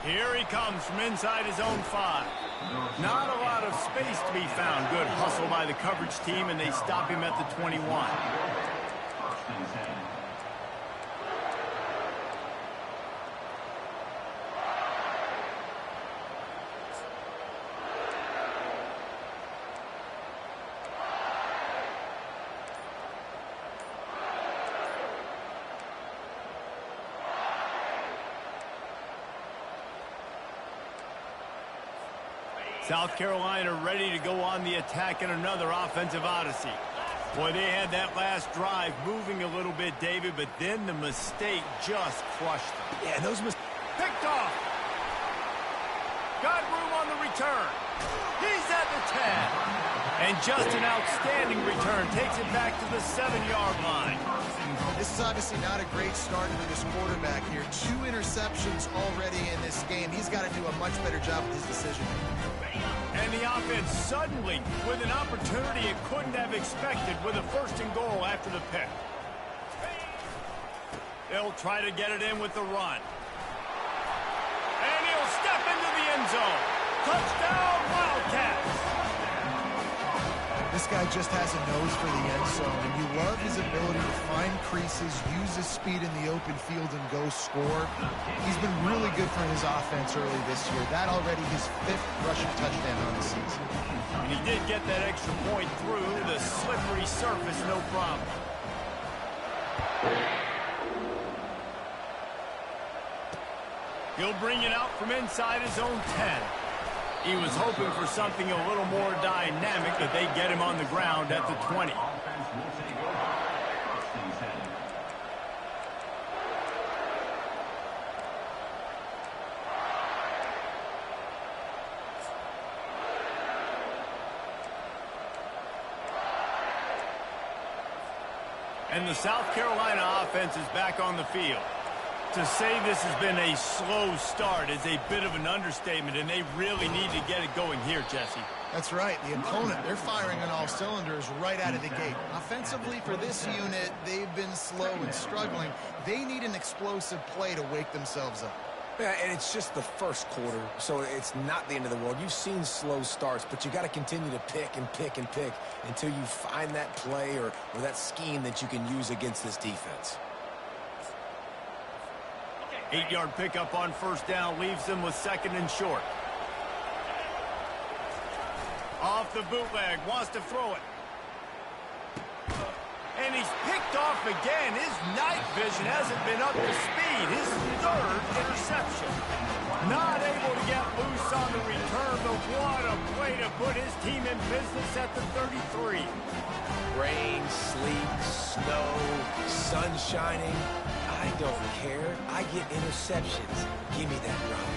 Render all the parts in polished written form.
Here he comes from inside his own 5. Not a lot of space to be found. Good hustle by the coverage team, and they stop him at the 21. South Carolina ready to go on the attack in another offensive odyssey. Boy, they had that last drive moving a little bit, David, but then the mistake just crushed them. Yeah, those picked off. Got room on the return. He's at the 10. And just an outstanding return. Takes it back to the 7-yard line. This is obviously not a great start for this quarterback here. 2 interceptions already in this game. He's got to do a much better job with his decision. And the offense suddenly with an opportunity it couldn't have expected with a 1st and goal after the pick. They'll try to get it in with the run. And he'll step into the end zone. Touchdown, Wildcats! This guy just has a nose for the end zone, and you love his ability to find creases, use his speed in the open field, and go score. He's been really good for his offense early this year. That already his 5th rushing touchdown on the season. And he did get that extra point through the slippery surface, no problem. He'll bring it out from inside his own 10. He was hoping for something a little more dynamic, but they get him on the ground at the 20. And the South Carolina offense is back on the field. To say this has been a slow start is a bit of an understatement, and they really need to get it going here, Jesse. That's right. The opponent, they're firing on all cylinders right out of the gate. Offensively, for this unit, they've been slow and struggling. They need an explosive play to wake themselves up. Yeah, and it's just the first quarter, so it's not the end of the world. You've seen slow starts, but you got to continue to pick and pick and pick until you find that play or that scheme that you can use against this defense. 8-yard pickup on 1st down leaves them with 2nd and short. Off the bootleg, wants to throw it. And he's picked off again. His night vision hasn't been up to speed. His 3rd interception. Not able to get loose on the return, but what a play to put his team in business at the 33. Rain, sleet, snow, sun shining. I don't care. I get interceptions. Give me that rock.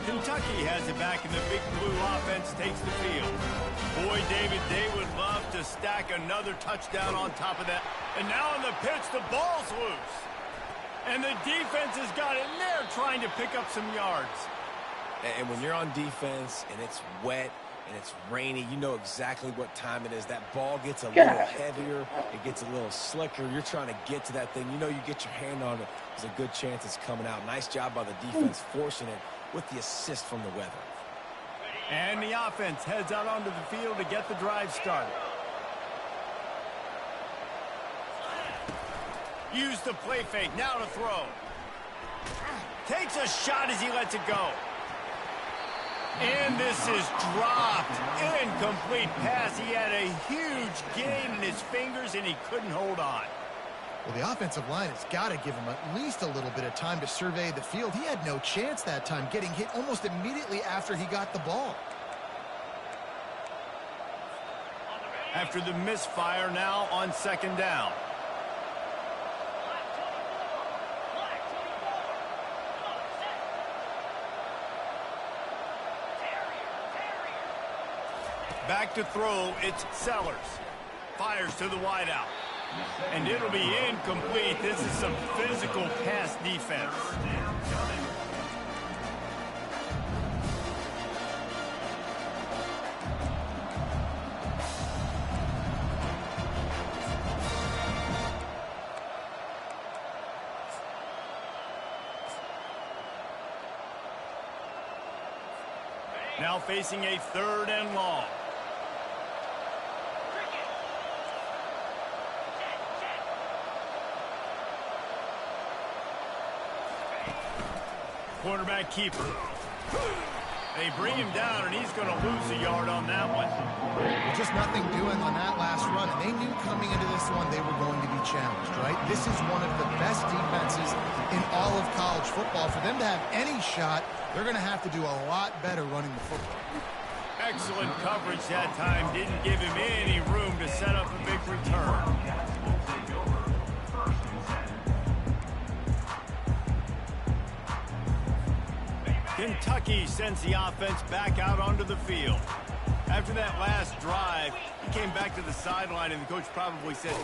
Kentucky has it back, and the Big Blue offense takes the field. Boy, David, they would love to stack another touchdown on top of that. And now on the pitch, the ball's loose. And the defense has got it, and they're trying to pick up some yards. And when you're on defense, and it's wet, and it's rainy, you know exactly what time it is. That ball gets a little heavier. It gets a little slicker. You're trying to get to that thing. You know you get your hand on it. There's a good chance it's coming out. Nice job by the defense forcing it with the assist from the weather. And the offense heads out onto the field to get the drive started. Use the play fake. Now to throw. Takes a shot as he lets it go. And this is dropped. Incomplete pass. He had a huge gain in his fingers, and he couldn't hold on. Well, the offensive line has got to give him at least a little bit of time to survey the field. He had no chance that time, getting hit almost immediately after he got the ball. After the misfire, now on 2nd down. Back to throw, it's Sellers. Fires to the wideout. And it'll be incomplete. This is some physical pass defense. Now facing a 3rd and long. Quarterback keeper. They bring him down, and he's going to lose a yard on that one. Just nothing doing on that last run. And they knew coming into this one they were going to be challenged, right? This is one of the best defenses in all of college football. For them to have any shot, they're going to have to do a lot better running the football. Excellent coverage that time. Didn't give him any room to set up a big return. Kentucky sends the offense back out onto the field. After that last drive, he came back to the sideline, and the coach probably said,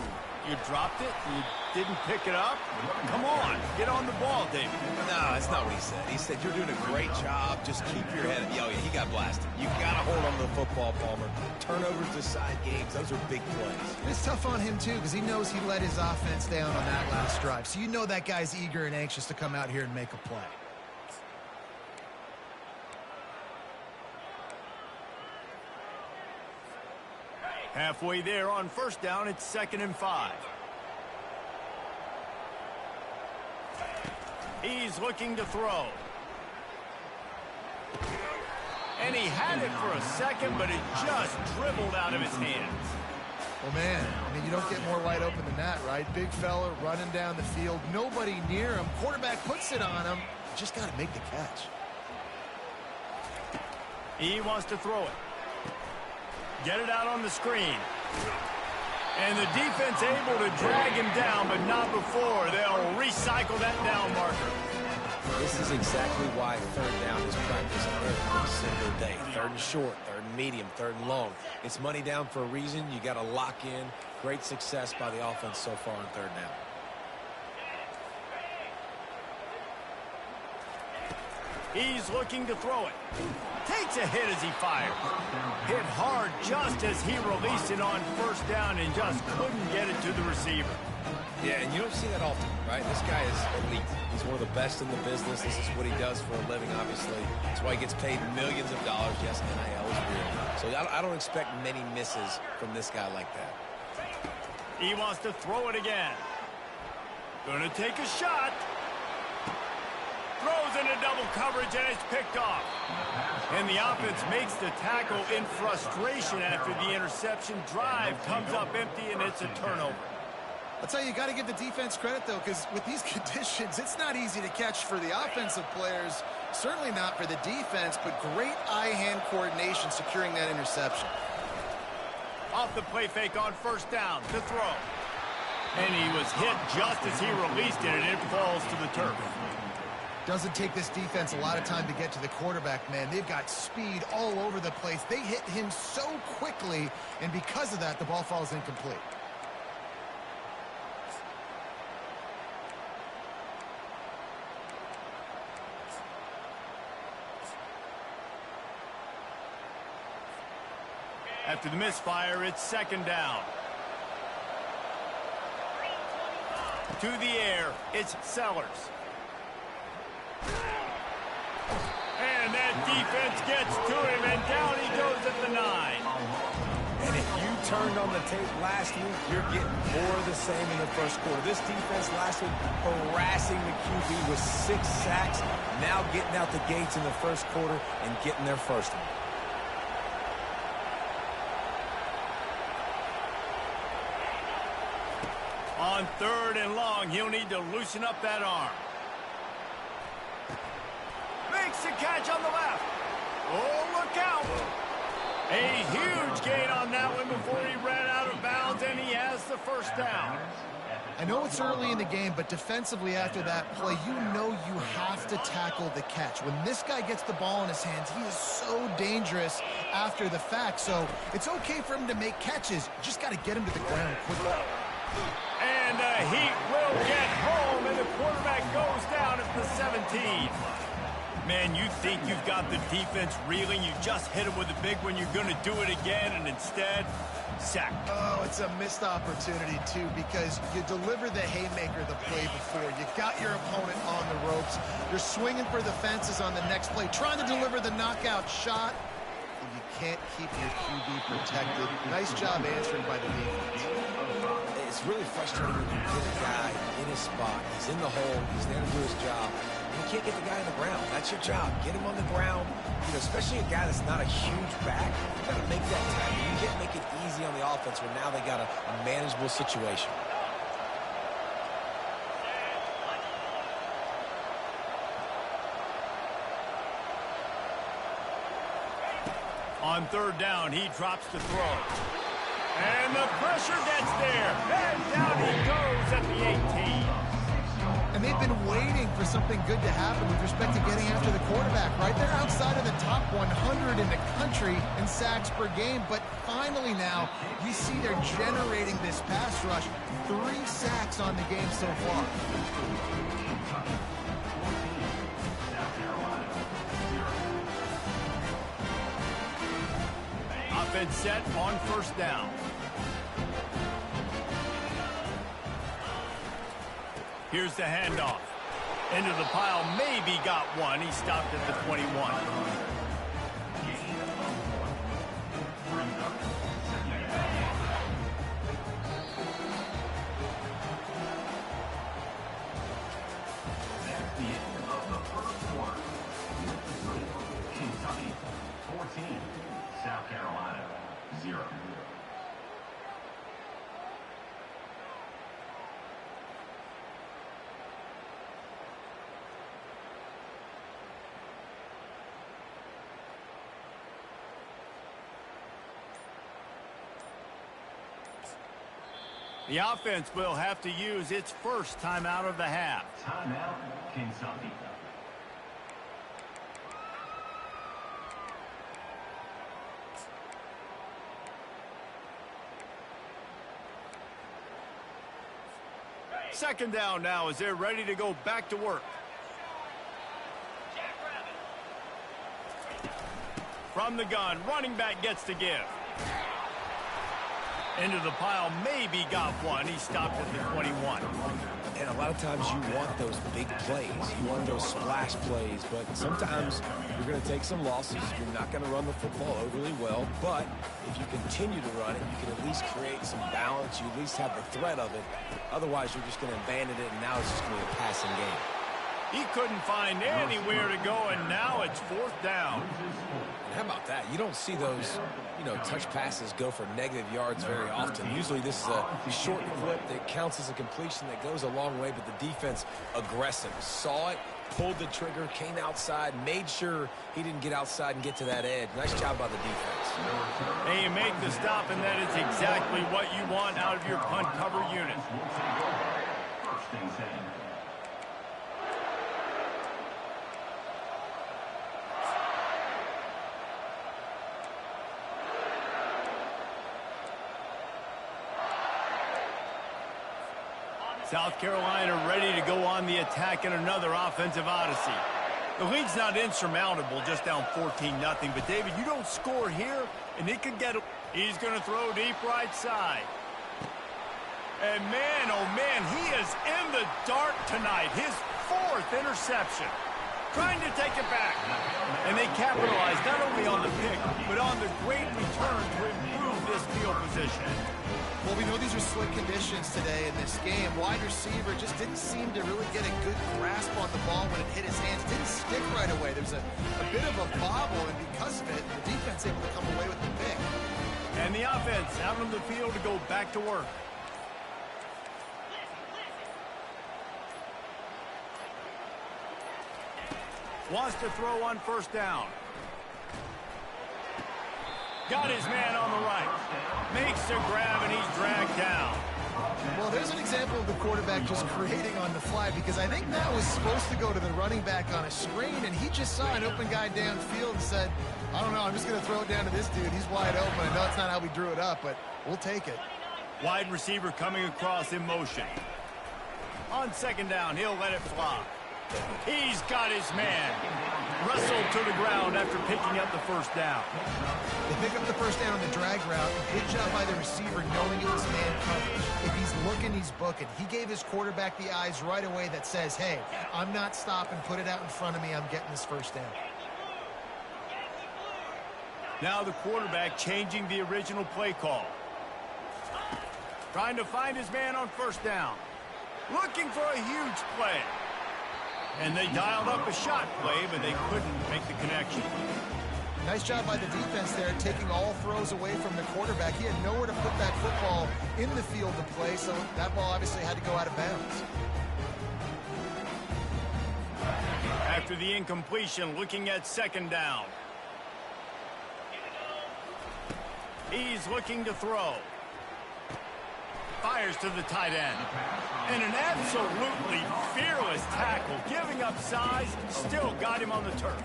"You dropped it? You didn't pick it up? Come on, get on the ball, David." No, that's not what he said. He said, "You're doing a great job. Just keep your head up." Oh, yeah, he got blasted. You got to hold on to the football, Palmer. Turnovers decide games. Those are big plays. It's tough on him, too, because he knows he let his offense down on that last drive. So you know that guy's eager and anxious to come out here and make a play. Halfway there on 1st down, it's 2nd and 5. He's looking to throw. And he had it for a second, but it just dribbled out of his hands. Well, man, I mean, you don't get more wide open than that, right? Big fella running down the field, nobody near him. Quarterback puts it on him. Just got to make the catch. He wants to throw it. Get it out on the screen. And the defense able to drag him down, but not before. They'll recycle that down marker. This is exactly why 3rd down is practiced every single day. 3rd and short, 3rd and medium, 3rd and long. It's money down for a reason. You got to lock in. Great success by the offense so far on 3rd down. He's looking to throw it. Takes a hit as he fires. Hit hard just as he released it on 1st down and just couldn't get it to the receiver. Yeah, and you don't see that often, right? This guy is elite. He's one of the best in the business. This is what he does for a living, obviously. That's why he gets paid millions of dollars. Yes, NIL is real. So I don't expect many misses from this guy like that. He wants to throw it again. Gonna take a shot. Throws into double coverage, and it's picked off. And the offense makes the tackle in frustration after the interception. Drive comes up empty, and it's a turnover. I'll tell you, you got to give the defense credit, though, because with these conditions, it's not easy to catch for the offensive players. Certainly not for the defense, but great eye-hand coordination securing that interception. Off the play fake on 1st down to throw. And he was hit just as he released it, and it falls to the turf. Doesn't take this defense a lot of time to get to the quarterback, man. They've got speed all over the place. They hit him so quickly, and because of that, the ball falls incomplete. After the misfire, it's 2nd down. To the air, it's Sellers. And that defense gets to him, and down he goes at the 9. And if you turned on the tape last week, you're getting more of the same in the 1st quarter. This defense last week harassing the QB with 6 sacks, now getting out the gates in the 1st quarter and getting their first one. On 3rd and long, he'll need to loosen up that arm. Makes the catch on the left. Oh, look out. A huge gain on that one before he ran out of bounds, and he has the 1st down. I know it's early in the game, but defensively after that play, you know you have to tackle the catch. When this guy gets the ball in his hands, he is so dangerous after the fact. So it's okay for him to make catches. You just got to get him to the ground quickly. And the Heat will get home, and the quarterback goes down at the 17. Man, you think you've got the defense reeling. You just hit them with a big one. You're going to do it again, and instead, sack. Oh, it's a missed opportunity, too, because you deliver the haymaker the play before. You got your opponent on the ropes. You're swinging for the fences on the next play, trying to deliver the knockout shot, and you can't keep your QB protected. Nice job answering by the defense. It's really frustrating when you get a guy in his spot. He's in the hole. He's there to do his job. And you can't get the guy on the ground. That's your job. Get him on the ground. You know, especially a guy that's not a huge back. You got to make that tackle. You can't make it easy on the offense when now they got a manageable situation. On third down, he drops the throw. And the pressure gets there. And down he goes at the 18. And they've been waiting for something good to happen with respect to getting after the quarterback, right? They're outside of the top 100 in the country in sacks per game, but finally now we see they're generating this pass rush. 3 sacks on the game so far. Offense set on first down. Here's the handoff. Into the pile, maybe got one. He stopped at the 21. Kentucky 14, South Carolina 0. The offense will have to use its first timeout of the half. Timeout, Kentucky. Second down now as they're ready to go back to work. From the gun, running back gets to give. Into the pile, maybe got one. He stopped at the 21. And a lot of times you want those big plays. You want those splash plays, but sometimes you're going to take some losses. You're not going to run the football overly well, but if you continue to run it, you can at least create some balance. You at least have the threat of it. Otherwise, you're just going to abandon it, and now it's just going to be a passing game. He couldn't find anywhere to go, and now it's fourth down. And how about that? You don't see those, touch passes go for negative yards very often. Usually this is a short clip that counts as a completion that goes a long way, but the defense aggressive. Saw it, pulled the trigger, came outside, made sure he didn't get outside and get to that edge. Nice job by the defense. And you make the stop, and that is exactly what you want out of your punt cover unit. First and 10. South Carolina ready to go on the attack in another offensive odyssey. The lead's not insurmountable, just down 14-0. But, David, you don't score here, and it could get... He's going to throw deep right side. And, man, oh, man, he is in the dark tonight. His 4th interception. Trying to take it back. And they capitalize not only on the pick, but on the great return to improve this field position. Well, we know these are slick conditions today in this game. Wide receiver just didn't seem to really get a good grasp on the ball when it hit his hands. Didn't stick right away. There's a bit of a bobble, and because of it, the defense able to come away with the pick. And the offense out on the field to go back to work. Wants to throw on first down. Got his man on the right. Makes the grab, and he's dragged down. Well, there's an example of the quarterback just creating on the fly, because I think that was supposed to go to the running back on a screen, and he just saw an open guy downfield and said, I don't know, I'm just going to throw it down to this dude. He's wide open. I know it's not how we drew it up, but we'll take it. Wide receiver coming across in motion. On second down, he'll let it fly. He's got his man. Wrestled to the ground after picking up the first down. They pick up the first down on the drag route. Good job by the receiver knowing it was man coverage. If he's looking, he's booking. He gave his quarterback the eyes right away that says, hey, I'm not stopping. Put it out in front of me. I'm getting this first down. Now the quarterback changing the original play call. Trying to find his man on first down. Looking for a huge play. And they dialed up a shot play, but they couldn't make the connection. Nice job by the defense there, taking all throws away from the quarterback. He had nowhere to put that football in the field to play, so that ball obviously had to go out of bounds. After the incompletion, looking at second down. He's looking to throw. Fires to the tight end. And an absolutely fearless tackle, giving up size, still got him on the turf.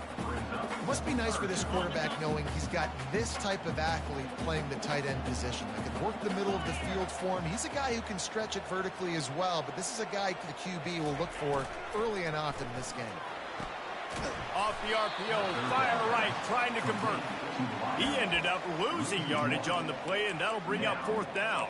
It must be nice for this quarterback knowing he's got this type of athlete playing the tight end position. They can work the middle of the field for him. He's a guy who can stretch it vertically as well, but this is a guy the QB will look for early and often in this game. Off the RPO, fire right, trying to convert. He ended up losing yardage on the play, and that'll bring up fourth down.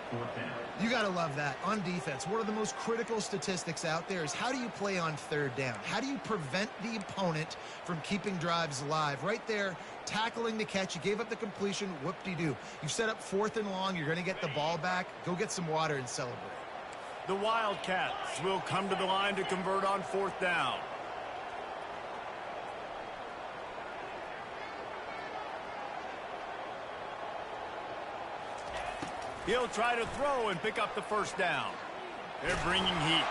You got to love that. On defense, one of the most critical statistics out there is how do you play on third down? How do you prevent the opponent from keeping drives alive? Right there, tackling the catch. You gave up the completion. Whoop-de-doo. You set up fourth and long. You're going to get the ball back. Go get some water and celebrate. The Wildcats will come to the line to convert on fourth down. He'll try to throw and pick up the first down. They're bringing heat.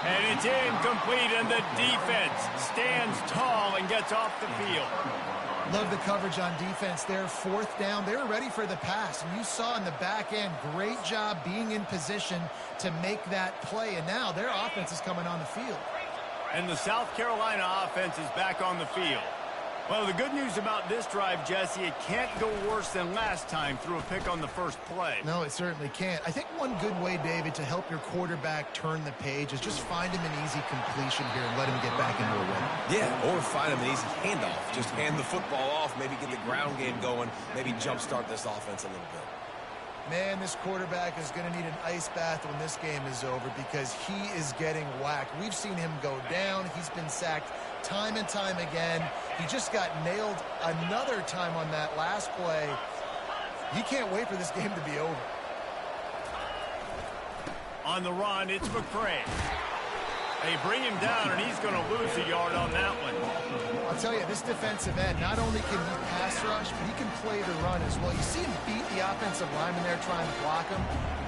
And it's incomplete, and the defense stands tall and gets off the field. Love the coverage on defense there. Fourth down. They were ready for the pass. And you saw in the back end, great job being in position to make that play. And now their offense is coming on the field. And the South Carolina offense is back on the field. Well, the good news about this drive, Jesse, it can't go worse than last time through a pick on the first play. No, it certainly can't. I think one good way, David, to help your quarterback turn the page is just find him an easy completion here and let him get back into a rhythm. Yeah, or find him an easy handoff. Just hand the football off, maybe get the ground game going, maybe jumpstart this offense a little bit. Man, this quarterback is going to need an ice bath when this game is over because he is getting whacked. We've seen him go down. He's been sacked time and time again. He just got nailed another time on that last play. You can't wait for this game to be over. On the run, it's McCray. They bring him down, and he's going to lose a yard on that one. I'll tell you, this defensive end, not only can he pass rush, but he can play the run as well. You see him beat the offensive lineman there trying to block him,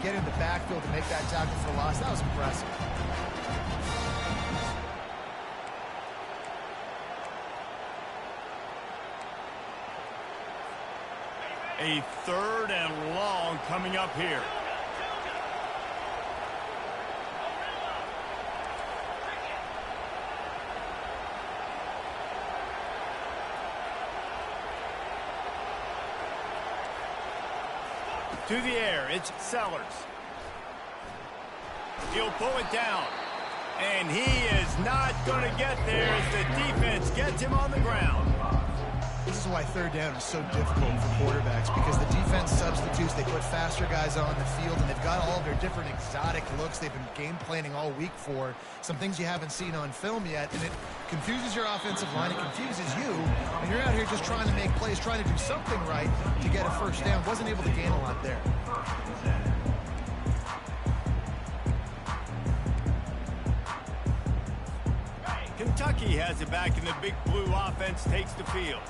get in the backfield to make that tackle for loss. That was impressive. A third and long coming up here. To the air, it's Sellers. He'll pull it down. And he is not going to get there as the defense gets him on the ground. This is why third down is so difficult for quarterbacks, because the defense substitutes. They put faster guys on the field, and they've got all of their different exotic looks they've been game planning all week for. Some things you haven't seen on film yet, and it confuses your offensive line. It confuses you, and you're out here just trying to make plays, trying to do something right to get a first down. Wasn't able to gain a lot there. Kentucky has it back, and the Big Blue offense takes the field.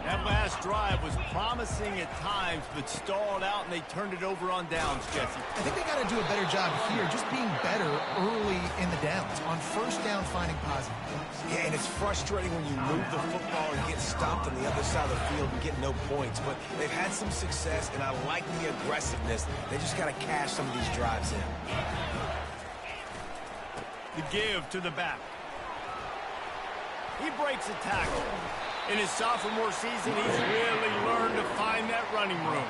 That last drive was promising at times, but stalled out, and they turned it over on downs, Jesse. I think they got to do a better job here, just being better early in the downs. On first down, finding positive points. Yeah, and it's frustrating when you move the football and get stopped on the other side of the field and get no points. But they've had some success, and I like the aggressiveness. They just got to cash some of these drives in. The give to the back. He breaks a tackle. In his sophomore season, he's really learned to find that running room.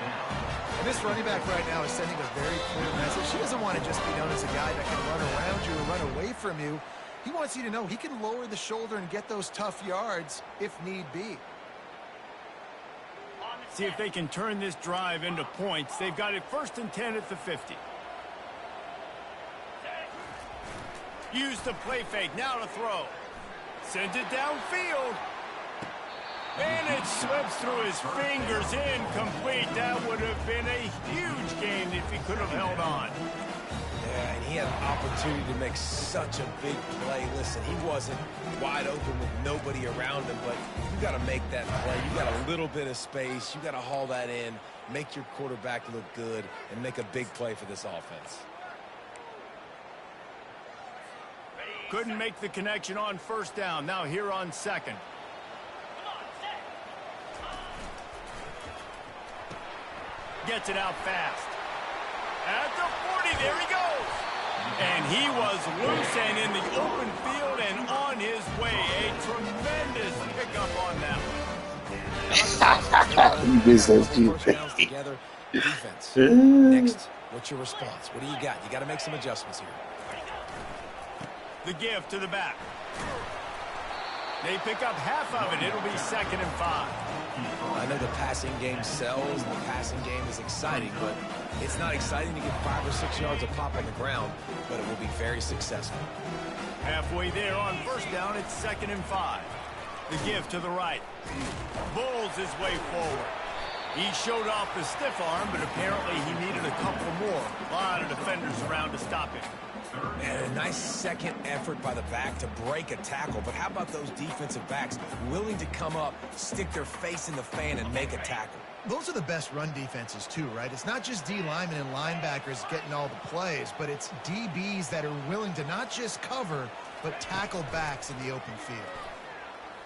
And this running back right now is sending a very clear message. He doesn't want to just be known as a guy that can run around you or run away from you. He wants you to know he can lower the shoulder and get those tough yards if need be. See if they can turn this drive into points. They've got it 1st and 10 at the 50. Use the play fake. Now to throw. Sends it downfield. And it slips through his fingers, incomplete. That would have been a huge gain if he could have held on. Yeah, and he had an opportunity to make such a big play. Listen, he wasn't wide open with nobody around him, but you got to make that play. You got a little bit of space. You got to haul that in, make your quarterback look good, and make a big play for this offense. Couldn't make the connection on 1st down. Now here on 2nd. Gets it out fast. At the 40, there he goes. And he was loose and in the open field and on his way. A tremendous pickup on that one. You missed those two. First downs together, defense. Next, what's your response? What do you got? You got to make some adjustments here. The give to the back. They pick up half of it. It'll be 2nd and 5. I know the passing game sells, and the passing game is exciting, but it's not exciting to get 5 or 6 yards of pop on the ground, but it will be very successful. Halfway there on 1st down, it's 2nd and 5. The give to the right. Bulls his way forward. He showed off the stiff arm, but apparently he needed a couple more. A lot of defenders around to stop him. And a nice second effort by the back to break a tackle. But how about those defensive backs willing to come up, stick their face in the fan, and make a tackle? Those are the best run defenses too, right? It's not just D linemen and linebackers getting all the plays, but it's DBs that are willing to not just cover, but tackle backs in the open field.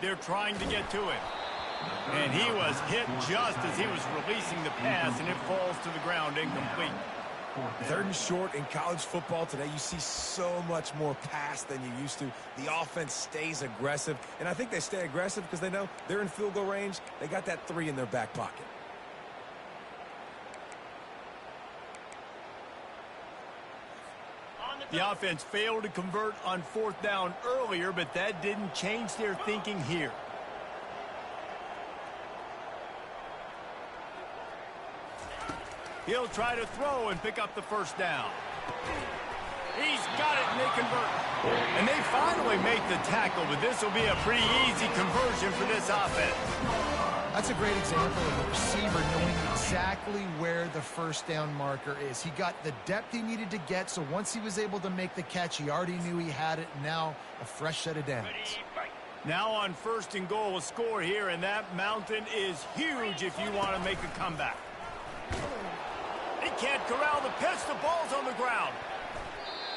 They're trying to get to it. And he was hit just as he was releasing the pass, and it falls to the ground incomplete. 3rd and short in college football today. You see so much more pass than you used to. The offense stays aggressive, and I think they stay aggressive because they know they're in field goal range. They got that 3 in their back pocket. The offense failed to convert on 4th down earlier, but that didn't change their thinking here. He'll try to throw and pick up the 1st down. He's got it, and they convert. And they finally make the tackle, but this will be a pretty easy conversion for this offense. That's a great example of a receiver knowing exactly where the 1st down marker is. He got the depth he needed to get, so once he was able to make the catch, he already knew he had it. Now a fresh set of downs. Now on 1st and goal, a score here, and that mountain is huge if you want to make a comeback. They can't corral the pitch. The ball's on the ground.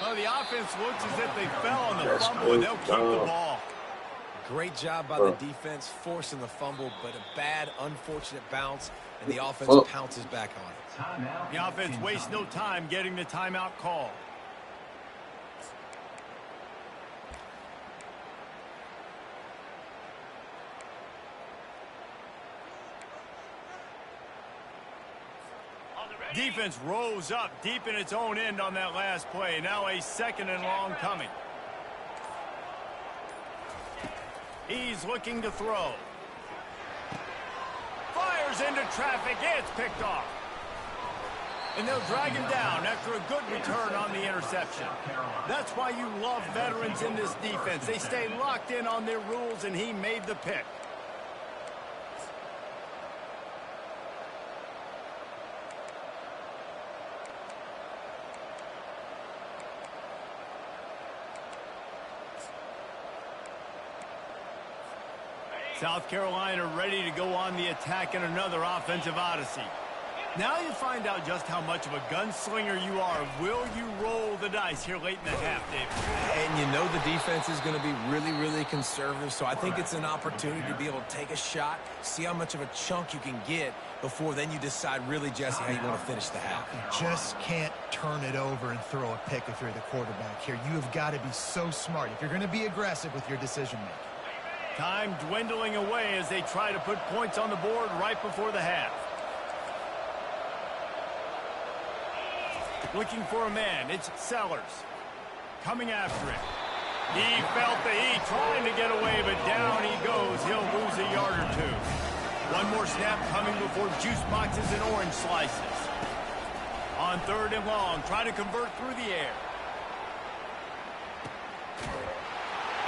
Well, the offense looks as if they fell on the fumble, and they'll keep the ball. Great job by the defense forcing the fumble, but a bad, unfortunate bounce, and the offense pounces back on it. The offense wastes no time getting the timeout call. Defense rose up deep in its own end on that last play. Now a 2nd and long coming. He's looking to throw. Fires into traffic. It's picked off. And they'll drag him down after a good return on the interception. That's why you love veterans in this defense. They stay locked in on their rules, and he made the pick. South Carolina ready to go on the attack in another offensive odyssey. Now you find out just how much of a gunslinger you are. Will you roll the dice here late in the half, David? And you know the defense is going to be really, really conservative, so I think it's an opportunity to be able to take a shot, see how much of a chunk you can get before then you decide really, Jesse, how you want to finish the half. You just can't turn it over and throw a pick if you're the quarterback here. You have got to be so smart if you're going to be aggressive with your decision-making. Time dwindling away as they try to put points on the board right before the half. Looking for a man. It's Sellers. Coming after it. He felt the heat trying to get away, but down he goes. He'll lose a yard or two. One more snap coming before juice boxes and orange slices. On 3rd and long, trying to convert through the air.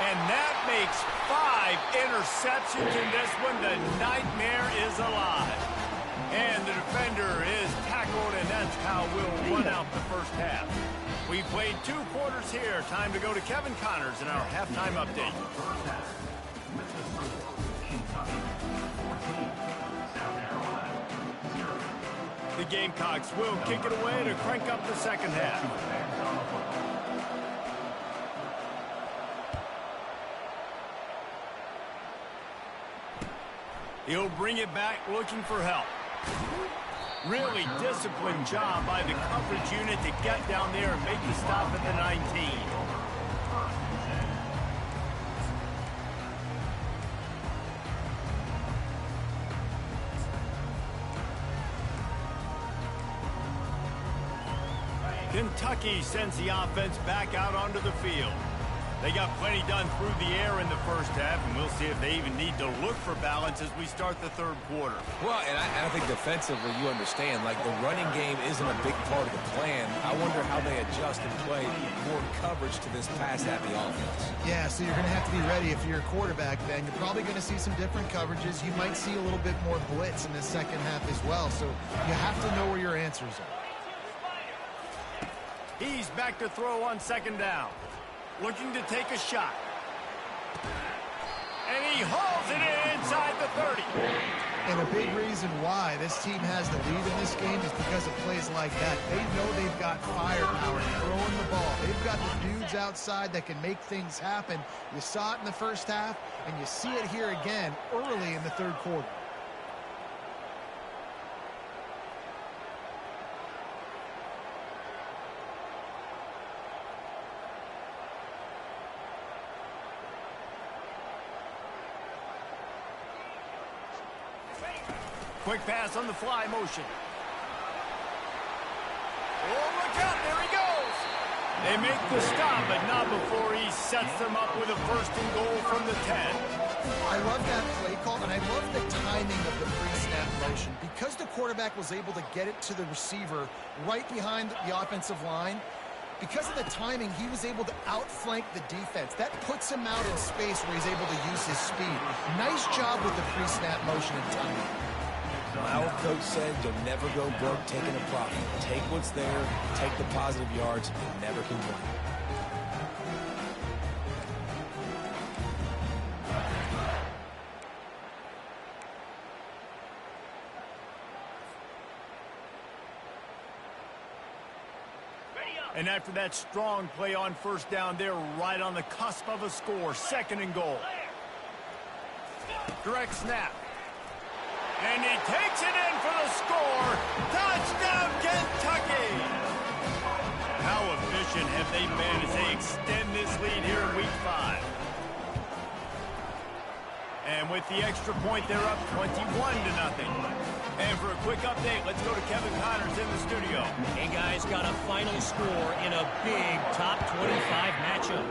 And that makes 5 interceptions in this one. The nightmare is alive. And the defender is tackled, and that's how we'll run out the first half. We played 2 quarters here. Time to go to Kevin Connors in our halftime update. First half. With the score, Kentucky 14, South Carolina 0. The Gamecocks will kick it away to crank up the second half. He'll bring it back looking for help. Really disciplined job by the coverage unit to get down there and make the stop at the 19. Kentucky sends the offense back out onto the field. They got plenty done through the air in the first half, and we'll see if they even need to look for balance as we start the 3rd quarter. Well, and I think defensively, you understand, like the running game isn't a big part of the plan. I wonder how they adjust and play more coverage to this pass-happy offense. Yeah, so you're going to have to be ready if you're a quarterback, Ben. You're probably going to see some different coverages. You might see a little bit more blitz in the second half as well, so you have to know where your answers are. He's back to throw on 2nd down. Looking to take a shot. And he hauls it in inside the 30. And a big reason why this team has the lead in this game is because of plays like that. They know they've got firepower throwing the ball. They've got the dudes outside that can make things happen. You saw it in the first half, and you see it here again early in the 3rd quarter. Quick pass on the fly motion. Oh, look out, there he goes. They make the stop, but not before he sets them up with a 1st and goal from the 10. I love that play call, and I love the timing of the pre-snap motion. Because the quarterback was able to get it to the receiver right behind the offensive line, because of the timing, he was able to outflank the defense. That puts him out in space where he's able to use his speed. Nice job with the pre-snap motion and timing. My old coach said you'll never go broke taking a profit. Take what's there, take the positive yards, and never complain. And after that strong play on 1st down, they're right on the cusp of a score. 2nd and goal. Direct snap. And he takes it in for the score. Touchdown, Kentucky! How efficient have they been as they extend this lead here in Week 5? And with the extra point, they're up 21-0. And for a quick update, let's go to Kevin Connors in the studio. Hey, guys, got a final score in a big top 25 matchup.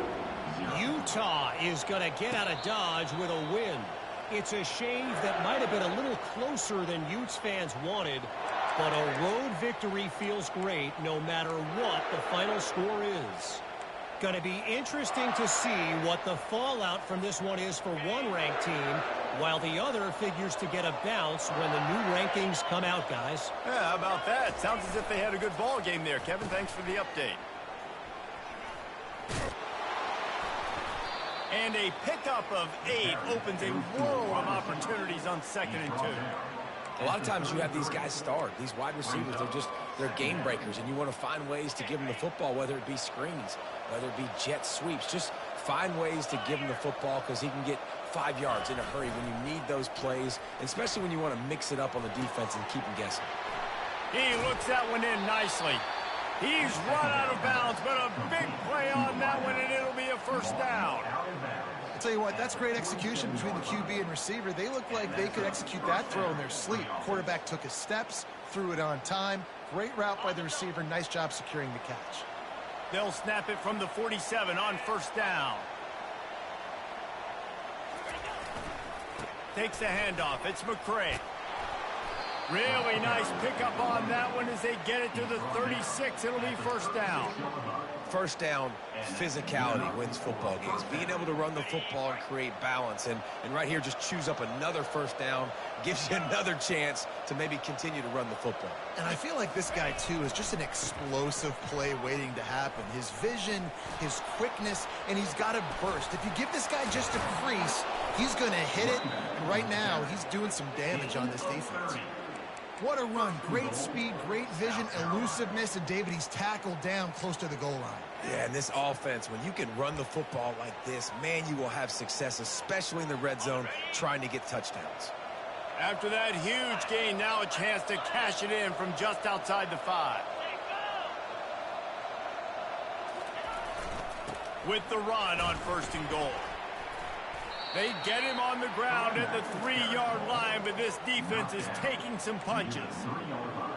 Utah is going to get out of Dodge with a win. It's a shave that might have been a little closer than Utes fans wanted, but a road victory feels great no matter what the final score is. Going to be interesting to see what the fallout from this one is for one ranked team, while the other figures to get a bounce when the new rankings come out, guys. Yeah, how about that? Sounds as if they had a good ball game there. Kevin, thanks for the update. And a pickup of 8 opens a world of opportunities on 2nd and 2. A lot of times you have these guys start. These wide receivers, they're game breakers, and you want to find ways to give them the football, whether it be screens, whether it be jet sweeps. Just find ways to give him the football because he can get 5 yards in a hurry when you need those plays, especially when you want to mix it up on the defense and keep them guessing. He looks that one in nicely. He's run out of bounds, but a big play on that one, and it'll be a 1st down. I'll tell you what, that's great execution between the QB and receiver. They look like they could execute that throw in their sleep. Quarterback took his steps, threw it on time. Great route by the receiver. Nice job securing the catch. They'll snap it from the 47 on 1st down. Takes the handoff. It's McCray. Really nice pickup on that one as they get it to the 36. It'll be first down. First down, physicality wins football games. Being able to run the football and create balance. And right here, just choose up another first down. Gives you another chance to maybe continue to run the football. And I feel like this guy, too, is just an explosive play waiting to happen. His vision, his quickness, and he's got a burst. If you give this guy just a crease, he's going to hit it. And right now, he's doing some damage on this defense. What a run. Great speed, great vision, elusiveness, and David, he's tackled down close to the goal line. Yeah, and this offense, when you can run the football like this, man, you will have success, especially in the red zone, trying to get touchdowns. After that huge gain, now a chance to cash it in from just outside the 5. With the run on first and goal. They get him on the ground at the 3-yard line, but this defense is taking some punches. 3-yard line.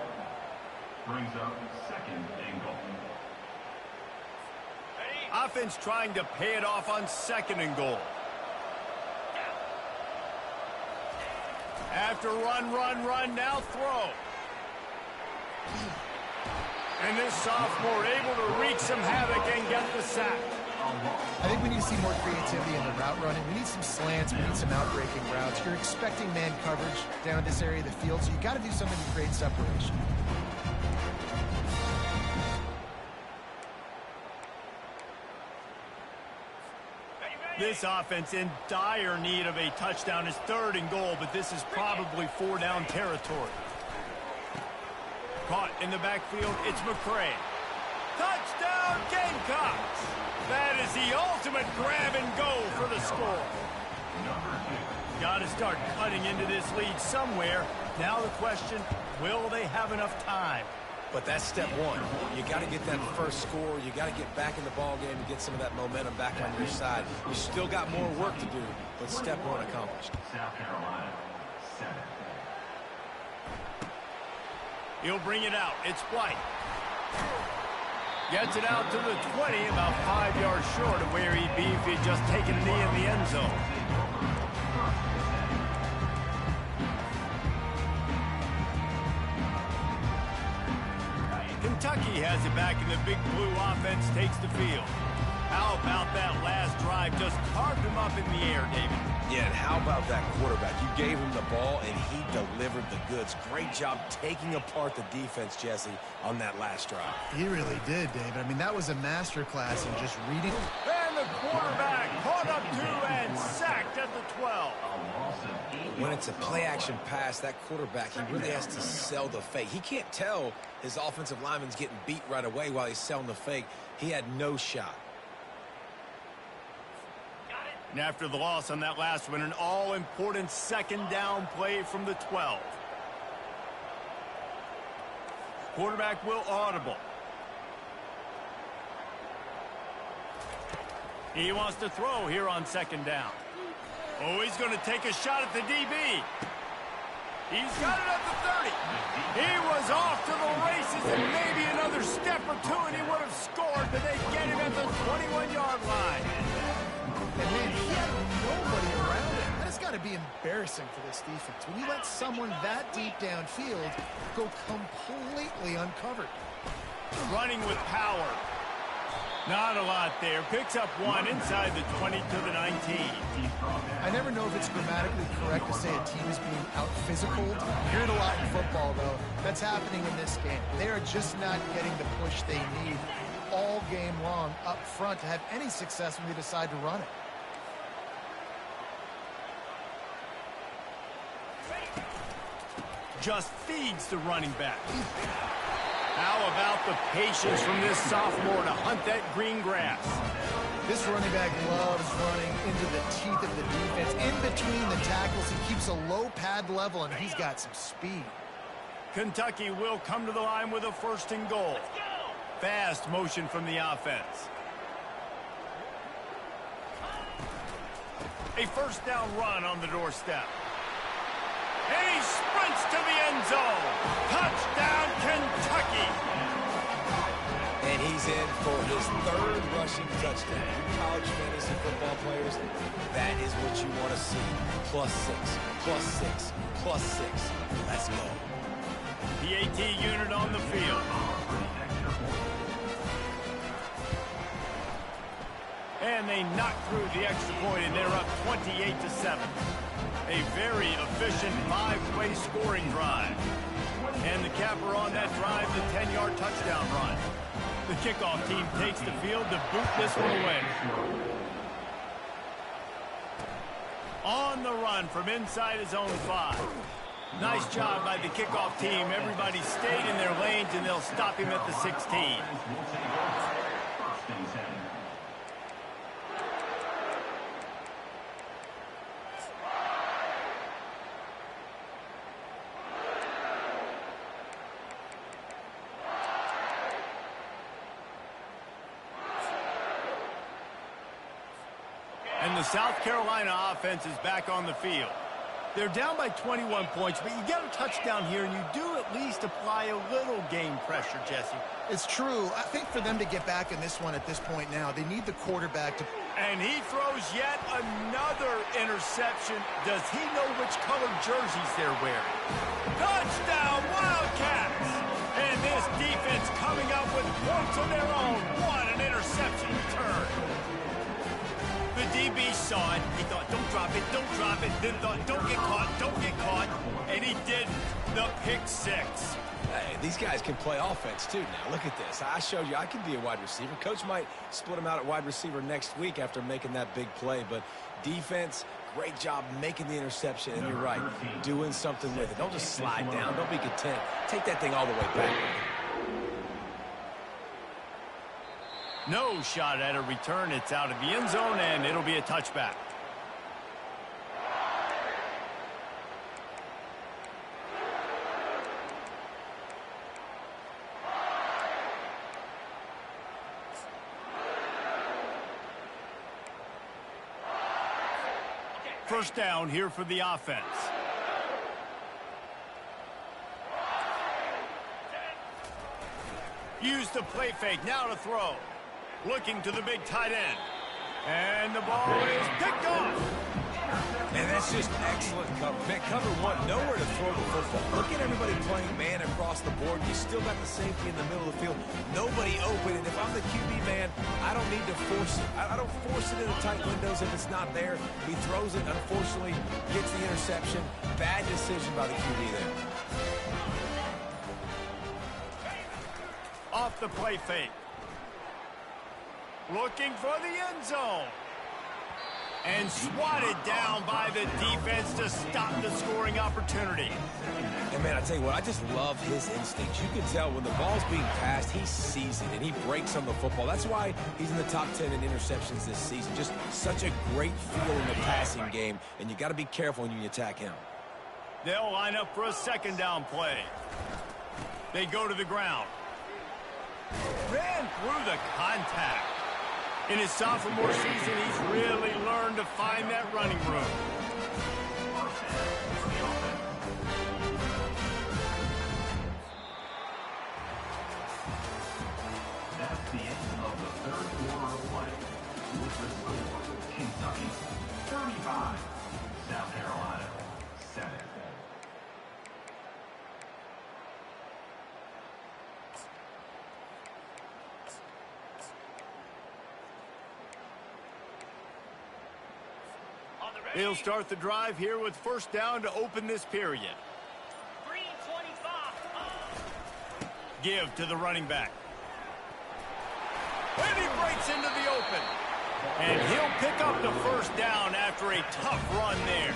Brings up second and goal. Offense trying to pay it off on second and goal. After run, now throw. And this sophomore able to wreak some havoc and get the sack. I think we need to see more creativity in the route running. We need some slants. We need some out-breaking routes. You're expecting man coverage down this area of the field, so you got to do something to create separation. This offense in dire need of a touchdown is third and goal, but this is probably 4-down territory. Caught in the backfield, it's McCray. Touchdown, Gamecocks! That is the ultimate grab and go for the score. Got to start cutting into this lead somewhere. Now the question, will they have enough time? But that's step one. You got to get that first score. You got to get back in the ball game and get some of that momentum back on your side. You still got more work to do, but step one accomplished. South Carolina, 7. He'll bring it out. It's White. Gets it out to the 20, about 5 yards short of where he'd be if he'd just taken a knee in the end zone. Kentucky has it back, and the Big Blue offense takes the field. How about that last drive? Just carved him up in the air, David. Yeah, and how about that quarterback? You gave him the ball, and he delivered the goods. Great job taking apart the defense, Jesse, on that last drive. He really did, David. I mean, that was a masterclass in just reading. And the quarterback caught up to and sacked at the 12. When it's a play-action pass, that quarterback, he really has to sell the fake. He can't tell his offensive lineman's getting beat right away while he's selling the fake. He had no shot. And after the loss on that last one, an all-important second down play from the 12. Quarterback will audible. He wants to throw here on second down. Oh, he's going to take a shot at the DB. He's got it at the 30. He was off to the races, and maybe another step or two, and he would have scored, but they get him at the 21-yard line. And man, he had nobody around him. That has got to be embarrassing for this defense. When you let someone that deep downfield go completely uncovered. Running with power. Not a lot there. Picks up one inside the 20 to the 19. I never know if it's grammatically correct to say a team is being out-physicaled. You hear it a lot in football, though. That's happening in this game. They are just not getting the push they need all game long up front to have any success when they decide to run it. Just feeds the running back. How about the patience from this sophomore to hunt that green grass? This running back loves running into the teeth of the defense. In between the tackles, he keeps a low pad level, and he's got some speed. Kentucky will come to the line with a first and goal. Fast motion from the offense. A first down run on the doorstep. And he sprints to the end zone. Touchdown, Kentucky. And he's in for his third rushing touchdown. You college fantasy football players, that is what you want to see. +6, +6, +6. Let's go. The AT unit on the field. And they knock through the extra point, and they're up 28-7. A very efficient 5-play scoring drive. And the capper on that drive, the 10-yard touchdown run. The kickoff team takes the field to boot this one away. On the run from inside his own 5. Nice job by the kickoff team. Everybody stayed in their lanes, and they'll stop him at the 16. And the South Carolina offense is back on the field. They're down by 21 points, but you get a touchdown here, and you do at least apply a little game pressure, Jesse. It's true. I think for them to get back in this one at this point now, they need the quarterback to... And he throws yet another interception. Does he know which colored jerseys they're wearing? Touchdown, Wildcats! And this defense coming up with points of their own. What an interception return. The DB saw it. He thought, don't drop it, don't drop it. Then thought, don't get caught, don't get caught. And he didn't. The pick 6. Hey, these guys can play offense, too, now. Look at this. I showed you I can be a wide receiver. Coach might split him out at wide receiver next week after making that big play. But defense, great job making the interception. And you're right, doing something with it. Don't just slide down. Don't be content. Take that thing all the way back. No shot at a return. It's out of the end zone, and it'll be a touchback. First down here for the offense. Use the play fake. Now to throw. Looking to the big tight end. And the ball is picked off. And that's just excellent cover. Man, cover one, nowhere to throw the football. Look at everybody playing man across the board. You still got the safety in the middle of the field. Nobody open. And if I'm the QB man, I don't need to force it. I don't force it into tight windows if it's not there. He throws it, unfortunately, gets the interception. Bad decision by the QB there. Off the play fake. Looking for the end zone. And swatted down by the defense to stop the scoring opportunity. And, man, I tell you what, I just love his instincts. You can tell when the ball's being passed, he sees it, and he breaks on the football. That's why he's in the top 10 in interceptions this season. Just such a great feel in the passing game, and you got to be careful when you attack him. They'll line up for a second down play. They go to the ground. Ran through the contact. In his sophomore season, he's really learned to find that running room. That's the end of the third quarter of play. With the score, Kentucky 35, South Carolina 7. He'll start the drive here with first down to open this period. 3:25. Give to the running back. And he breaks into the open. And he'll pick up the first down after a tough run there.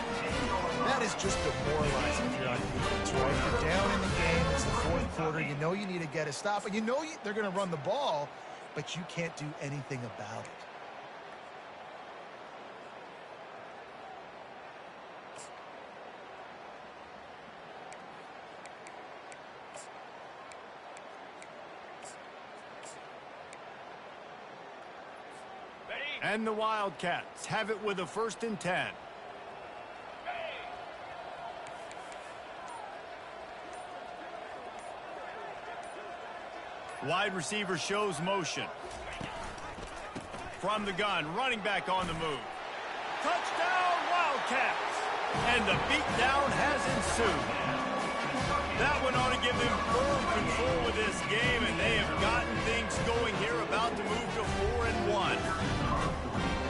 That is just demoralizing if you're on defense, right? You're down in the game. It's the fourth quarter. You know you need to get a stop. And you know they're going to run the ball, but you can't do anything about it. And the Wildcats have it with a 1st and 10. Wide receiver shows motion. From the gun, running back on the move. Touchdown, Wildcats! And the beatdown has ensued. That one ought to give them full control of this game, and they have gotten things going here, about to move to 4-1.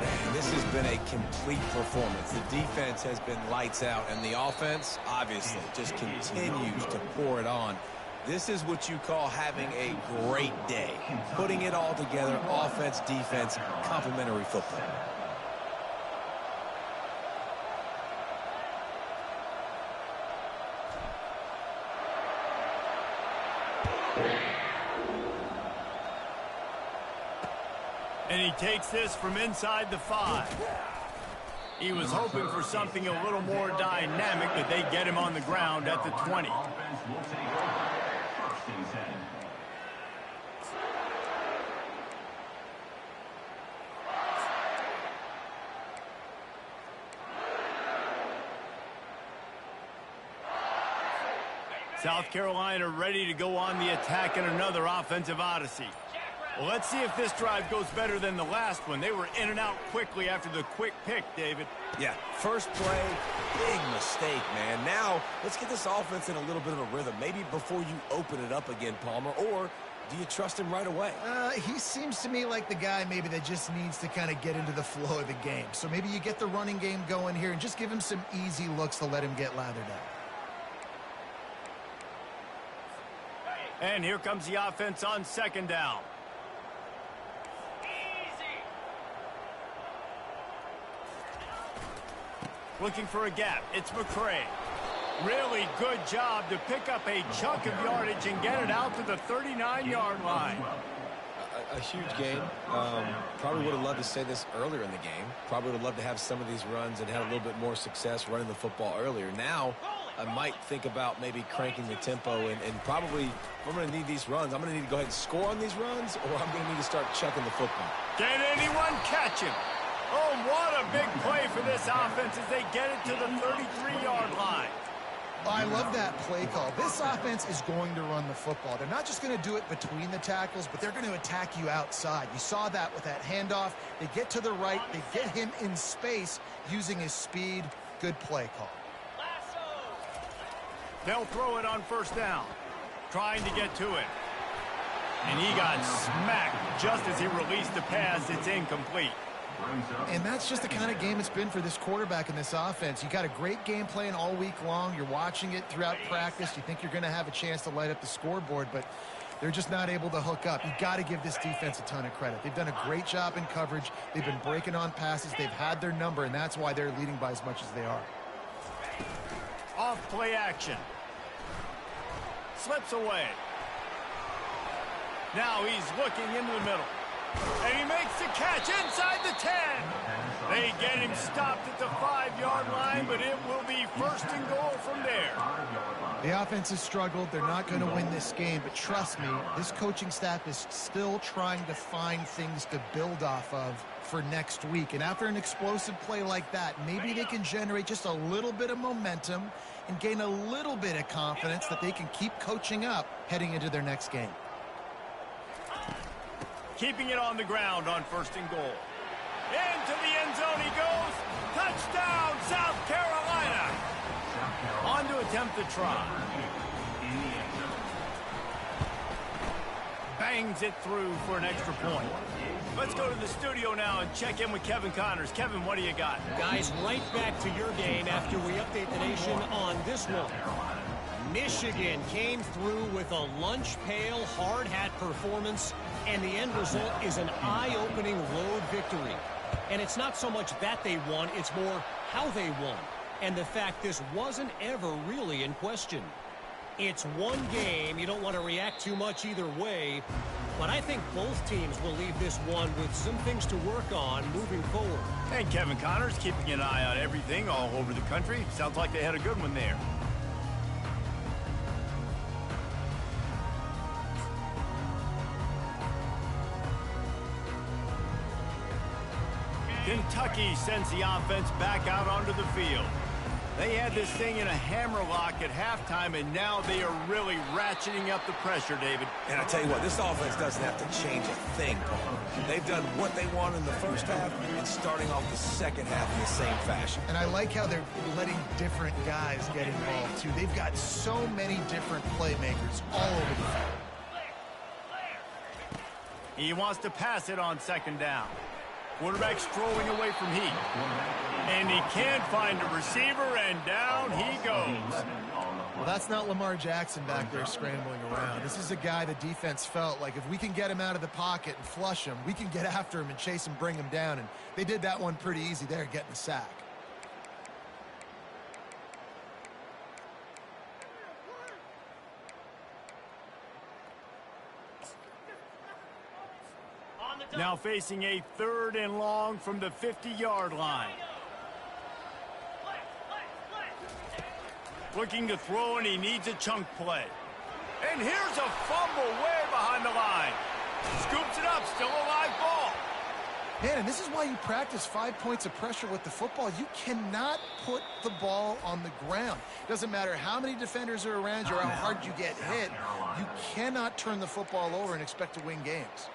Man, this has been a complete performance. The defense has been lights out, and the offense, obviously, just continues to pour it on. This is what you call having a great day. Putting it all together, offense, defense, complementary football. And he takes this from inside the 5. He was hoping for something a little more dynamic, but they get him on the ground at the 20. South Carolina ready to go on the attack in another offensive odyssey. Well, let's see if this drive goes better than the last one. They were in and out quickly after the quick pick, David. Yeah, first play, big mistake, man. Now, let's get this offense in a little bit of a rhythm. Maybe before you open it up again, Palmer, or do you trust him right away? He seems to me like the guy maybe that just needs to kind of get into the flow of the game. So maybe you get the running game going here and just give him some easy looks to let him get lathered up. And here comes the offense on second down. Looking for a gap. It's McCray. Really good job to pick up a chunk of yardage and get it out to the 39-yard line. A huge game. Probably would have loved to say this earlier in the game. Probably would have loved to have some of these runs and had a little bit more success running the football earlier. Now, I might think about maybe cranking the tempo and probably, if I'm going to need these runs, I'm going to need to go ahead and score on these runs, or I'm going to need to start chucking the football. Can anyone catch him? Oh, what a big play for this offense as they get it to the 33-yard line. Oh, I love that play call. This offense is going to run the football. They're not just going to do it between the tackles, but they're going to attack you outside. You saw that with that handoff. They get to the right. They get him in space using his speed. Good play call. They'll throw it on first down, trying to get to it. And he got smacked just as he released the pass. It's incomplete. And that's just the kind of game it's been for this quarterback in this offense. You got a great game plan all week long. You're watching it throughout practice. You think you're going to have a chance to light up the scoreboard, but they're just not able to hook up. You got to give this defense a ton of credit. They've done a great job in coverage. They've been breaking on passes. They've had their number, and that's why they're leading by as much as they are. Off play action. Slips away. Now he's looking into the middle. And he makes the catch inside the 10. They get him stopped at the 5-yard line, but it will be first and goal from there. The offense has struggled. They're not going to win this game, but trust me, this coaching staff is still trying to find things to build off of for next week. And after an explosive play like that, maybe they can generate just a little bit of momentum and gain a little bit of confidence that they can keep coaching up heading into their next game. Keeping it on the ground on first and goal. Into the end zone he goes. Touchdown, South Carolina. On to attempt the try. Bangs it through for an extra point. Let's go to the studio now and check in with Kevin Connors. Kevin, what do you got? Guys, right back to your game after we update the nation on this one. Michigan came through with a lunch pail, hard hat performance, and the end result is an eye-opening road victory. And it's not so much that they won, it's more how they won, and the fact this wasn't ever really in question. It's one game. You don't want to react too much either way, but I think both teams will leave this one with some things to work on moving forward. And Kevin Connors keeping an eye on everything all over the country. Sounds like they had a good one there. Kentucky sends the offense back out onto the field. They had this thing in a hammerlock at halftime, and now they are really ratcheting up the pressure, David. And I tell you what, this offense doesn't have to change a thing, Paul. They've done what they want in the first half and starting off the second half in the same fashion. And I like how they're letting different guys get involved, too. They've got so many different playmakers all over the field. He wants to pass it on second down. Quarterback strolling away from heat. And he can't find a receiver, and down he goes. Well, that's not Lamar Jackson back there scrambling around. This is a guy the defense felt like if we can get him out of the pocket and flush him, we can get after him and chase him, bring him down. And they did that one pretty easy there, getting the sack. Now facing a 3rd and long from the 50-yard line. Looking to throw, and he needs a chunk play. And here's a fumble way behind the line. Scoops it up, still a live ball. Man, and this is why you practice 5 points of pressure with the football. You cannot put the ball on the ground. Doesn't matter how many defenders are around you or how hard you get hit. You cannot turn the football over and expect to win games.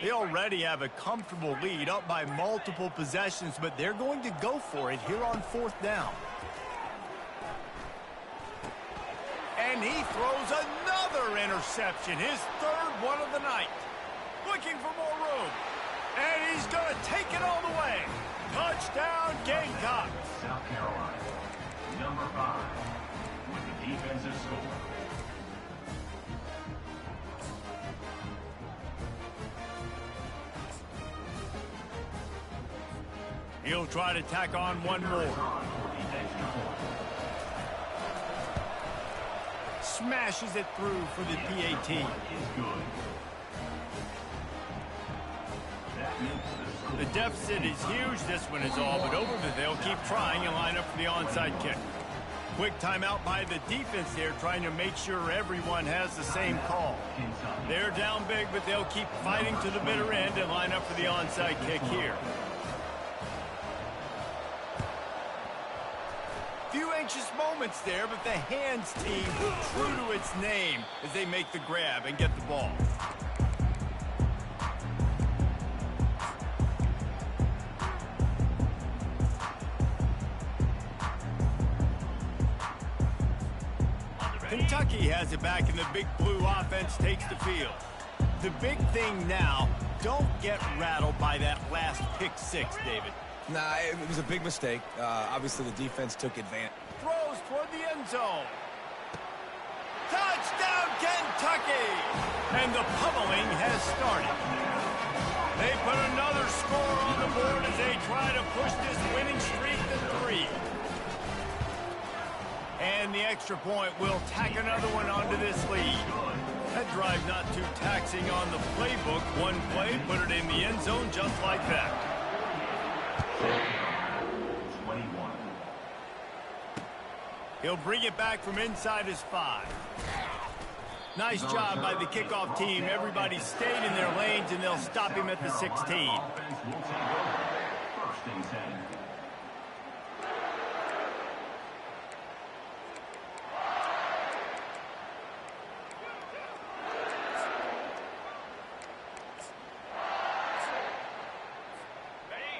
They already have a comfortable lead, up by multiple possessions, but they're going to go for it here on 4th down. And he throws another interception, his 3rd one of the night. Looking for more room. And he's going to take it all the way. Touchdown, Gamecocks. South Carolina, number 5, with the defensive score. He'll try to tack on one more. Smashes it through for the PAT. The deficit is huge. This one is all but over, but they'll keep trying and line up for the onside kick. Quick timeout by the defense there, trying to make sure everyone has the same call. They're down big, but they'll keep fighting to the bitter end and line up for the onside kick here. Few anxious moments there, but the hands team true to its name as they make the grab and get the ball. Kentucky has it back, and the big blue offense takes the field. The big thing now, don't get rattled by that last pick 6, David. Nah, it was a big mistake. Obviously, the defense took advantage. Throws toward the end zone. Touchdown, Kentucky! And the pummeling has started. They put another score on the board as they try to push this winning streak to 3. And the extra point will tack another one onto this lead. That drive not too taxing on the playbook. One play, put it in the end zone just like that. 21. He'll bring it back from inside his 5. Nice job by the kickoff team. Everybody stayed in their lanes, and they'll stop him at the 16. Offense will take over. 1st and 10.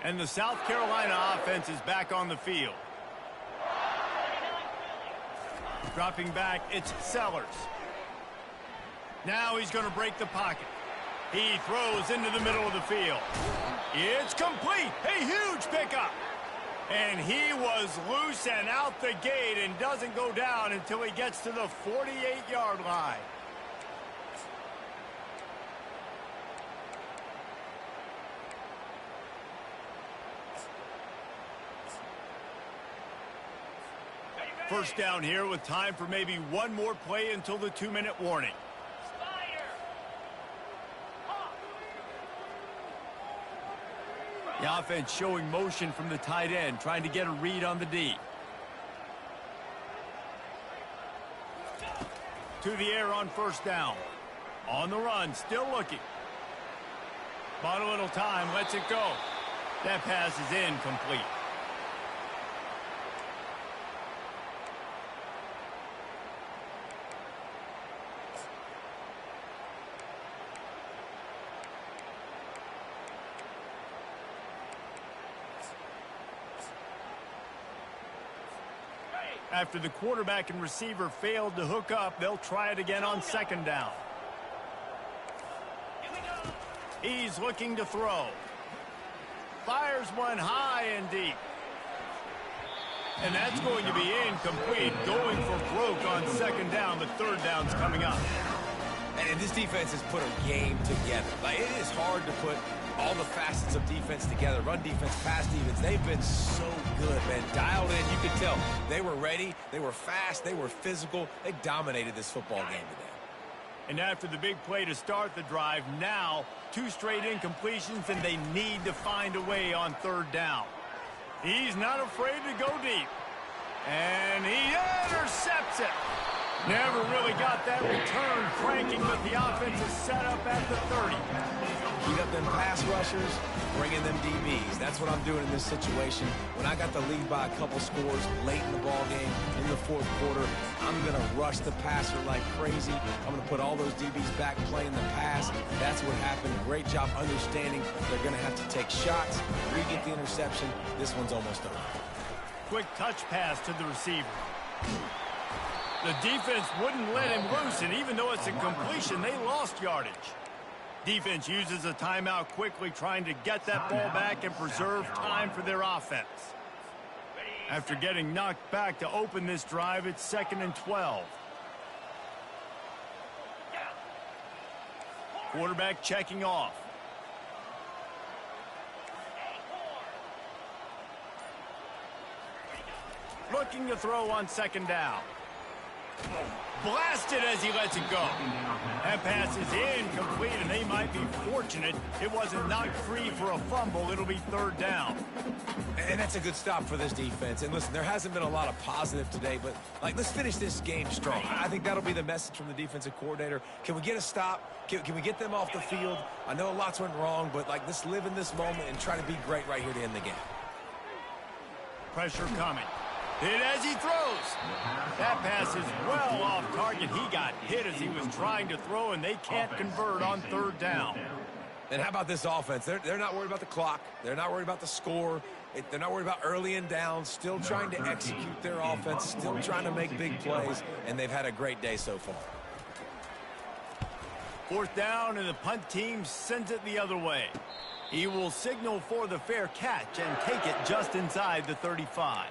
And the South Carolina offense is back on the field. Dropping back, it's Sellers. Now he's going to break the pocket. He throws into the middle of the field. It's complete. A huge pickup. And he was loose and out the gate and doesn't go down until he gets to the 48-yard line. First down here with time for maybe one more play until the 2-minute warning. The offense showing motion from the tight end, trying to get a read on the D. To the air on first down. On the run, still looking. Bought a little time, lets it go. That pass is incomplete. After the quarterback and receiver failed to hook up, they'll try it again on second down. He's looking to throw. Fires one high and deep. And that's going to be incomplete. Going for broke on second down. The third down's coming up. And this defense has put a game together. Like, it is hard to put all the facets of defense together. Run defense, pass defense. They've been so good, man. Dialed in. You could tell they were ready. They were fast. They were physical. They dominated this football game today. And after the big play to start the drive, now 2 straight incompletions, and they need to find a way on third down. He's not afraid to go deep. And he intercepts it. Never really got that return cranking, but the offense is set up at the 30. Beat up them pass rushers, bring in them DBs. That's what I'm doing in this situation. When I got the lead by a couple scores late in the ball game, in the fourth quarter, I'm going to rush the passer like crazy. I'm going to put all those DBs back playing the pass. That's what happened. Great job understanding they're going to have to take shots. We get the interception. This one's almost over. Quick touch pass to the receiver. The defense wouldn't let him loose, and even though it's a completion, they lost yardage. Defense uses a timeout quickly, trying to get that ball back and preserve time for their offense. After getting knocked back to open this drive, it's 2nd and 12. Quarterback checking off. Looking to throw on second down. Blasted as he lets it go. That pass is incomplete, and they might be fortunate it wasn't knocked free for a fumble. It'll be third down. And that's a good stop for this defense. And listen, there hasn't been a lot of positive today, but let's finish this game strong. I think that'll be the message from the defensive coordinator. Can we get a stop? Can we get them off the field? I know lots went wrong, but let's live in this moment and try to be great right here to end the game. Pressure coming. Hit as he throws. That pass is well off target. He got hit as he was trying to throw, and they can't convert on third down. And how about this offense? They're not worried about the clock. They're not worried about the score. They're not worried about early and down. Still trying to execute their offense. Still trying to make big plays, and they've had a great day so far. Fourth down, and the punt team sends it the other way. He will signal for the fair catch and take it just inside the 35.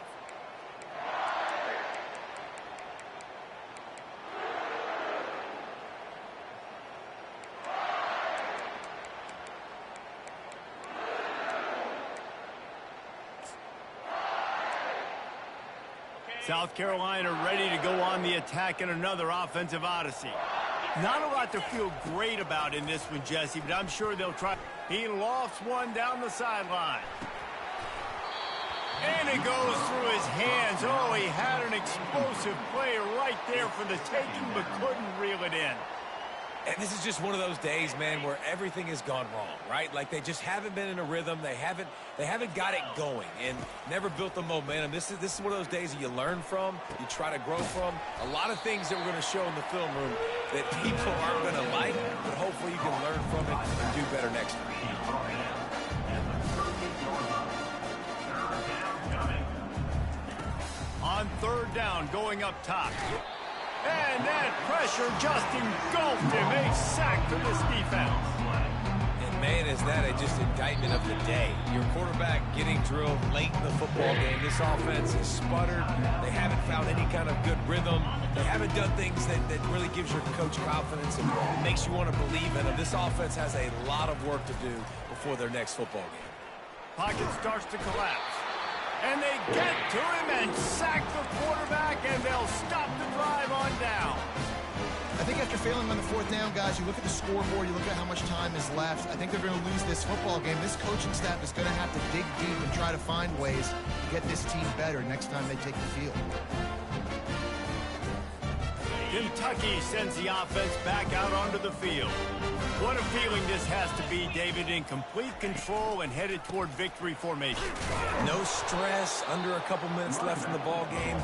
South Carolina ready to go on the attack in another offensive odyssey. Not a lot to feel great about in this one, Jesse, but I'm sure they'll try. He lofts one down the sideline. And it goes through his hands. Oh, he had an explosive play right there for the taking, but couldn't reel it in. And this is just one of those days, man, where everything has gone wrong, right? Like, they just haven't been in a rhythm. They haven't got it going and never built the momentum. This is one of those days that you learn from, you try to grow from. A lot of things that we're going to show in the film room that people aren't going to like, but hopefully you can learn from it and do better next time. On third down, going up top. And that pressure just engulfed him. A sack for this defense. And, man, is that just indictment of the day. Your quarterback getting drilled late in the football game. This offense is sputtered. They haven't found any kind of good rhythm. They haven't done things that really gives your coach confidence and makes you want to believe in them. This offense has a lot of work to do before their next football game. Pocket starts to collapse. And they get to him and sack the quarterback, and they'll stop the drive on down. I think after failing on the fourth down, guys, you look at the scoreboard, you look at how much time is left. I think they're going to lose this football game. This coaching staff is going to have to dig deep and try to find ways to get this team better next time they take the field. Kentucky sends the offense back out onto the field. What a feeling this has to be, David, in complete control and headed toward victory formation. No stress, under a couple minutes left in the ball game.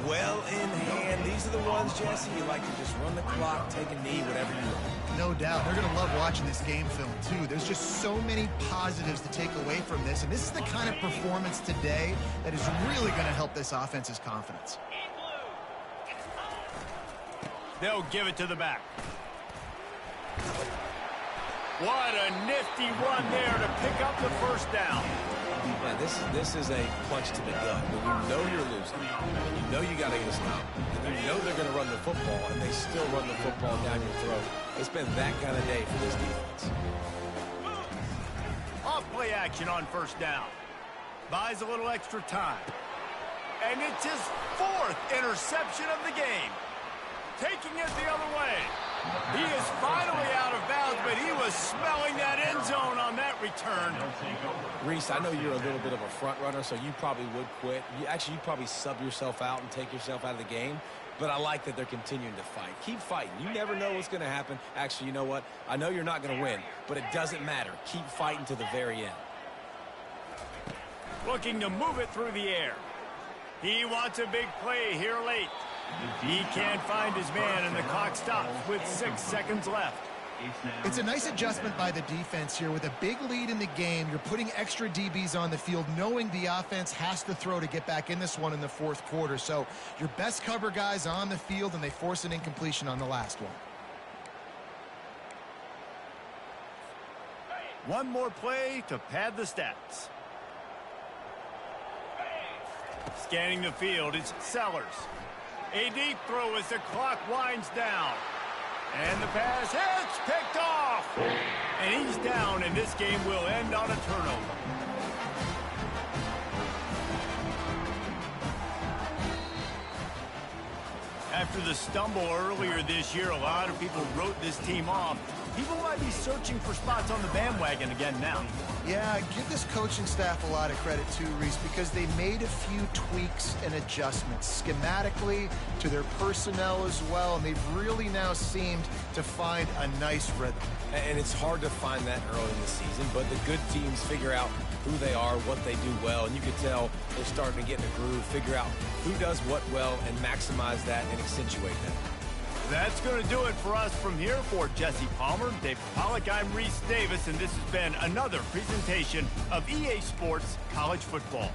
Well in hand. These are the ones, Jesse, you like to just run the clock, take a knee, whatever you want. No doubt. They're going to love watching this game film, too. There's just so many positives to take away from this, and this is the kind of performance today that is really going to help this offense's confidence. They'll give it to the back. What a nifty run there to pick up the first down. Yeah, this is a punch to the gut. When you know you're losing, and you know you got to get a stop, and you know they're going to run the football, and they still run the football down your throat. It's been that kind of day for this defense. Off play action on first down. Buys a little extra time. And it's his fourth interception of the game. Taking it the other way. He is finally out of bounds, but he was smelling that end zone on that return. Reese, I know you're a little bit of a front runner, so you probably would quit. You'd probably sub yourself out and take yourself out of the game. But I like that they're continuing to fight. Keep fighting. You never know what's going to happen. Actually, you know what? I know you're not going to win, but it doesn't matter. Keep fighting to the very end. Looking to move it through the air. He wants a big play here late. He can't find his man, and the clock stops with 6 seconds left. It's a nice adjustment by the defense here. With a big lead in the game, you're putting extra DBs on the field, knowing the offense has to throw to get back in this one in the fourth quarter. So your best cover guys on the field, and they force an incompletion on the last one. One more play to pad the stats. Scanning the field, it's Sellers. A deep throw as the clock winds down. And the pass hits, picked off. And he's down, and this game will end on a turnover. After the stumble earlier this year, a lot of people wrote this team off. People might be searching for spots on the bandwagon again now. Yeah, give this coaching staff a lot of credit too, Reese, because they made a few tweaks and adjustments schematically to their personnel as well, and they've really now seemed to find a nice rhythm. And it's hard to find that early in the season, but the good teams figure out who they are, what they do well, and you can tell they're starting to get in a groove, figure out who does what well, and maximize that and accentuate that. That's going to do it for us from here. For Jesse Palmer, David Pollack, I'm Reese Davis, and this has been another presentation of EA Sports College Football.